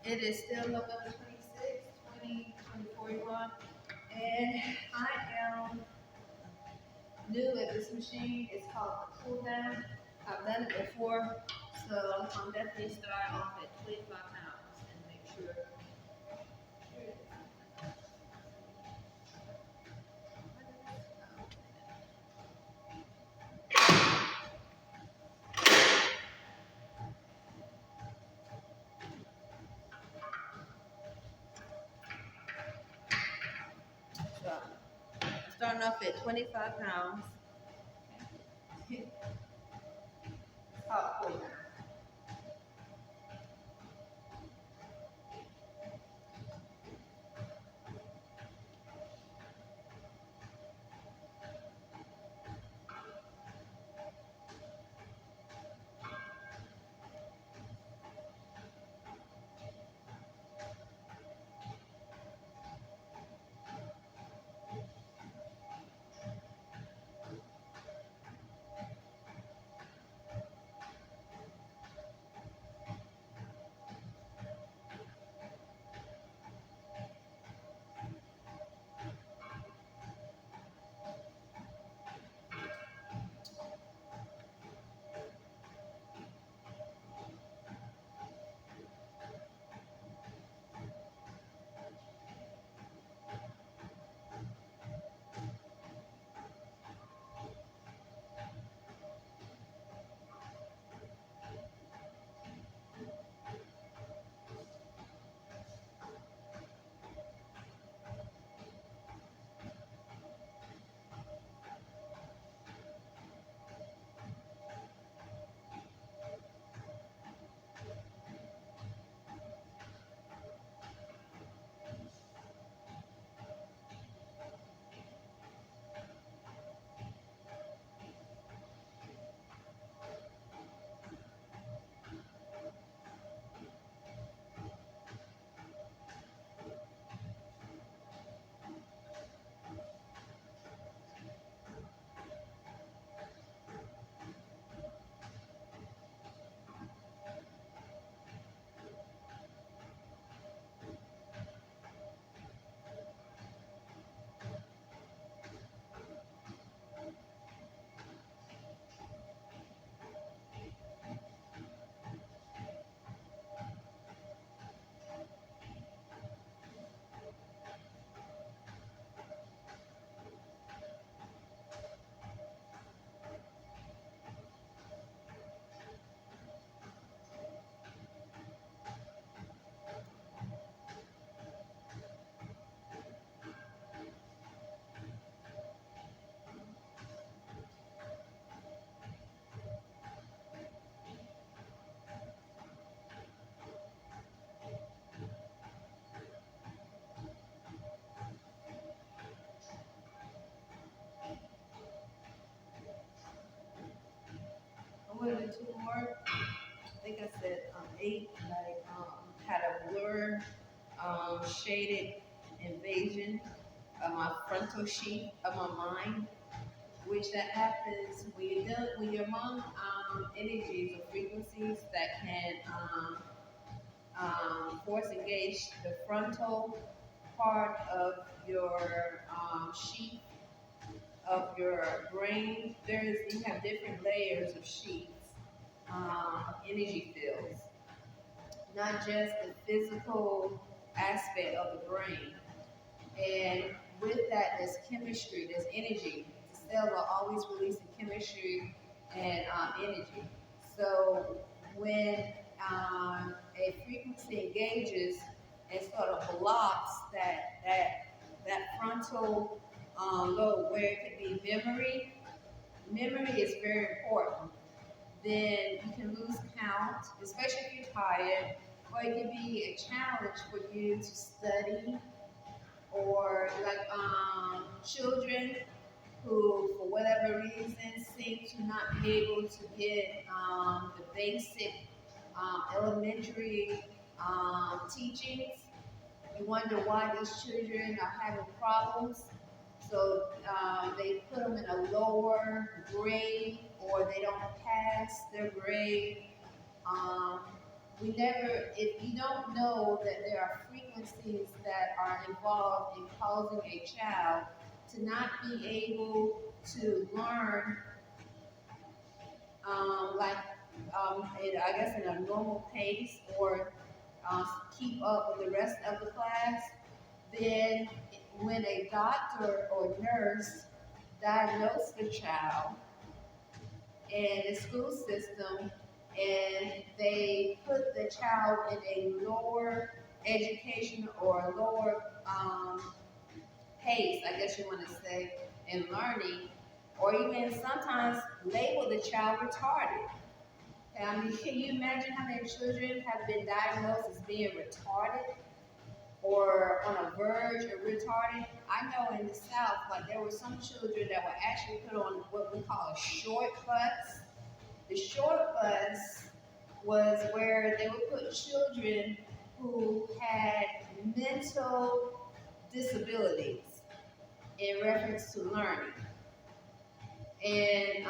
It is still November 26th, 2041, and I am new at this machine. It's called the cool down. I've done it before, so I'm definitely start off at 25 pounds and make sure. So I'm starting off at 25 pounds. It's called cool down. I'm gonna do two more. I think I said eight. Like had a blur, shaded invasion of my frontal sheath of my mind, which that happens when you're among energies or frequencies that can force engage the frontal part of your sheath of your brain. You have different layers of sheaths, energy fields, not just the physical aspect of the brain. And with that, there's chemistry, there's energy. The cells are always releasing chemistry and energy. So when a frequency engages and sort of blocks that frontal lobe where it could be memory, memory is very important. Then you can lose count, especially if you're tired, or it can be a challenge for you to study or like children who, for whatever reason, seem to not be able to get the basic elementary teachings. You wonder why these children are having problems. So they put them in a lower grade or they don't pass their grade. Um, we never, if you don't know that there are frequencies that are involved in causing a child to not be able to learn, like, I guess in a normal pace or uh, keep up with the rest of the class, then when a doctor or nurse diagnoses the child in the school system and they put the child in a lower education or lower pace, I guess you want to say, in learning, or even sometimes label the child retarded. I mean, can you imagine how many children have been diagnosed as being retarded or on a verge of retarded? I know in the South, like there were some children that were actually put on what we call a short bus. The short bus was where they would put children who had mental disabilities in reference to learning. And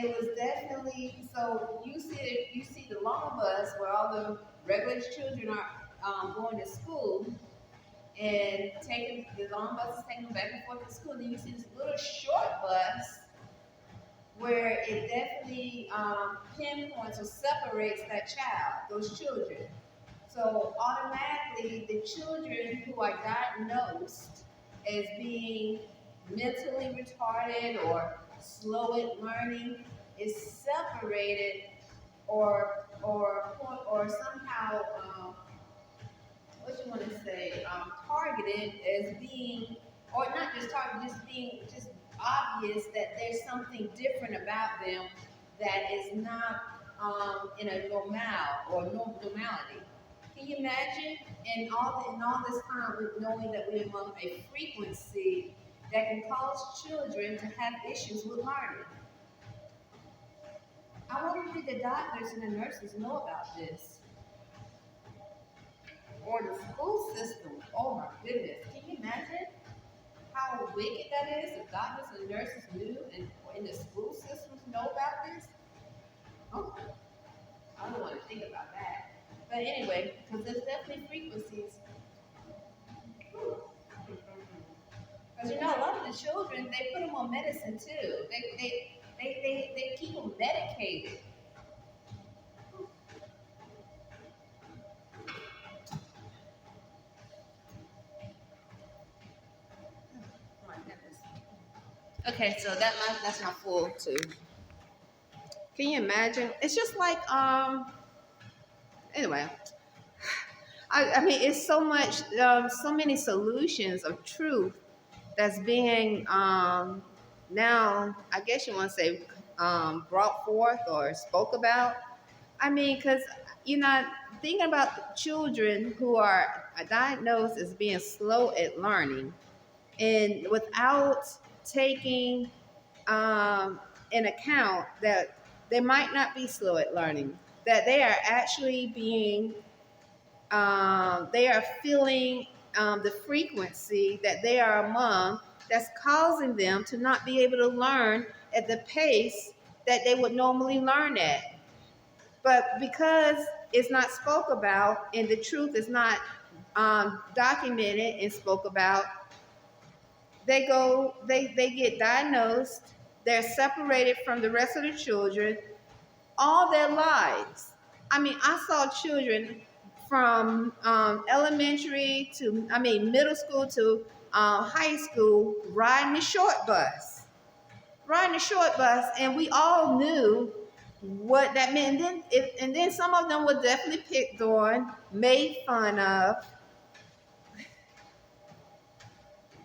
it was definitely, so you see the long bus where all the regular children are going to school and taking the long bus is taking them back and forth to school. Then you see this little short bus where it definitely pinpoints or separates that child, those children. So automatically, the children who are diagnosed as being mentally retarded or slow at learning is separated or somehow what you want to say targeted as being, or not just targeted, just being just obvious that there's something different about them that is not in a normality. Can you imagine in all this time with knowing that we're among a frequency that can cause children to have issues with learning? I wonder if the doctors and the nurses know about this. Or the school system. Oh my goodness. Can you imagine how wicked that is if doctors and nurses knew and the school systems know about this? Oh, I don't want to think about that. But anyway, because there's definitely frequencies. Because you know, a lot of the children, they put them on medicine too. They keep them medicated. Oh my goodness. Okay, so that's my full too. Can you imagine? It's just like anyway. I mean, it's so much, so many solutions of truth that's being now, I guess you want to say, brought forth or spoke about. I mean, because you're not thinking about children who are diagnosed as being slow at learning, and without taking in account that they might not be slow at learning, that they are actually being they are feeling the frequency that they are among that's causing them to not be able to learn at the pace that they would normally learn at. But because it's not spoke about and the truth is not documented and spoke about, they get diagnosed, they're separated from the rest of the children all their lives. I mean, I saw children from elementary to, middle school to high school riding the short bus, and we all knew what that meant. And then some of them were definitely picked on, made fun of,